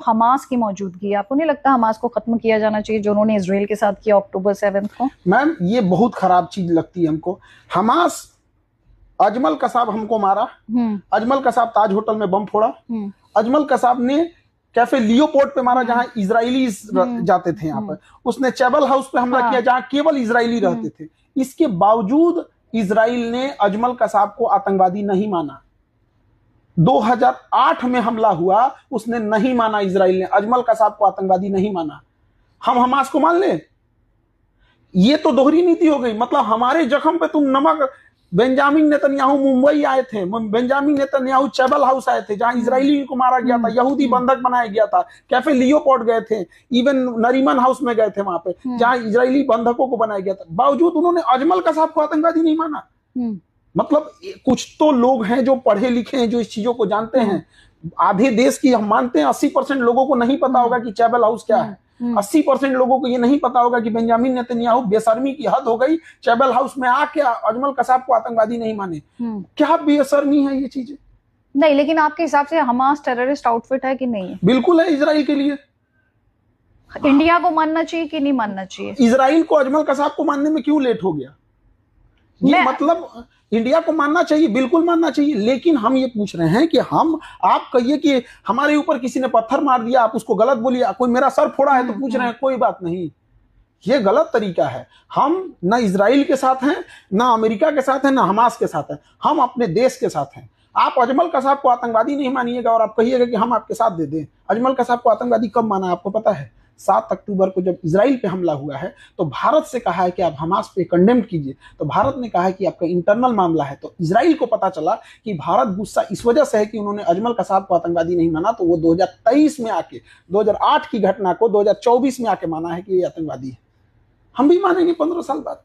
Hamas की मौजूदगी है, आपको नहीं लगता हमास को खत्म किया जाना चाहिए जो उन्होंने इसराइल के साथ किया अक्टूबर 7 को? मैम ये बहुत खराब चीज लगती है हमको। हमास, अजमल कसाब हमको मारा, अजमल कसाब ताज होटल में बम फोड़ा, अजमल कसाब ने कैफे लियोपोर्ट पे मारा जहां इजरायली जाते थे, यहाँ पर उसने चैबल हाउस पे हमला किया जहां केवल इजरायली रहते थे। इसके बावजूद इजराइल ने अजमल कसाब को आतंकवादी नहीं माना। 2008 में हमला हुआ, उसने नहीं माना, इजराइल ने अजमल कसाब को आतंकवादी नहीं माना। हम हमास को मान ले? ये तो दोहरी नीति हो गई। मतलब हमारे जख्म पे तुम नमक। बेंजामिन नेतन्याहू मुंबई आए थे, बेंजामिन नेतन्याहू चैबल हाउस आए थे जहां इजरायली को मारा गया था, यहूदी बंधक बनाया गया था, कैफे लियोपोर्ट गए थे, इवन नरीमन हाउस में गए थे वहां पे जहां इजरायली बंधकों को बनाया गया था। बावजूद उन्होंने अजमल कसाब को आतंकवादी नहीं माना। मतलब कुछ तो लोग हैं जो पढ़े लिखे हैं, जो इस चीजों को जानते हैं। आधे देश की हम मानते हैं 80% लोगों को नहीं पता होगा कि चैबल हाउस क्या है। 80% लोगों को ये नहीं पता होगा कि बेंजामिन नेतन्याहू, बेशर्मी की हद हो गई, चैबल हाउस में आके अजमल कसाब को आतंकवादी नहीं माने। क्या बेशर्मी है ये चीजें। नहीं, लेकिन आपके हिसाब से हमास टेररिस्ट आउटफिट है कि नहीं है? बिल्कुल है, इजराइल के लिए। इंडिया को मानना चाहिए कि नहीं मानना चाहिए? इजराइल को अजमल कसाब को मानने में क्यों लेट हो गया? ये मतलब इंडिया को मानना चाहिए, बिल्कुल मानना चाहिए। लेकिन हम ये पूछ रहे हैं कि आप कहिए कि हमारे ऊपर किसी ने पत्थर मार दिया, आप उसको गलत बोलिए, कोई मेरा सर फोड़ा है तो पूछ रहे हैं, कोई बात नहीं। ये गलत तरीका है। हम ना इजराइल के साथ हैं, ना अमेरिका के साथ हैं, ना हमास के साथ हैं। हम अपने देश के साथ हैं। आप अजमल कसाब को आतंकवादी नहीं मानिएगा और आप कहिएगा कि हम आपके साथ दे दें। अजमल कसाब को आतंकवादी कब माना आपको पता है? 7 अक्टूबर को जब इजराइल पे हमला हुआ है तो भारत से कहा है कि आप हमास पे कंडेम कीजिए, तो भारत ने कहा है कि आपका इंटरनल मामला है। तो इजराइल को पता चला कि भारत गुस्सा इस वजह से है कि उन्होंने अजमल कसाब को आतंकवादी नहीं माना, तो वो 2023 में आके 2008 की घटना को 2024 में आके माना है कि ये आतंकवादी है। हम भी मानेंगे 15 साल बाद।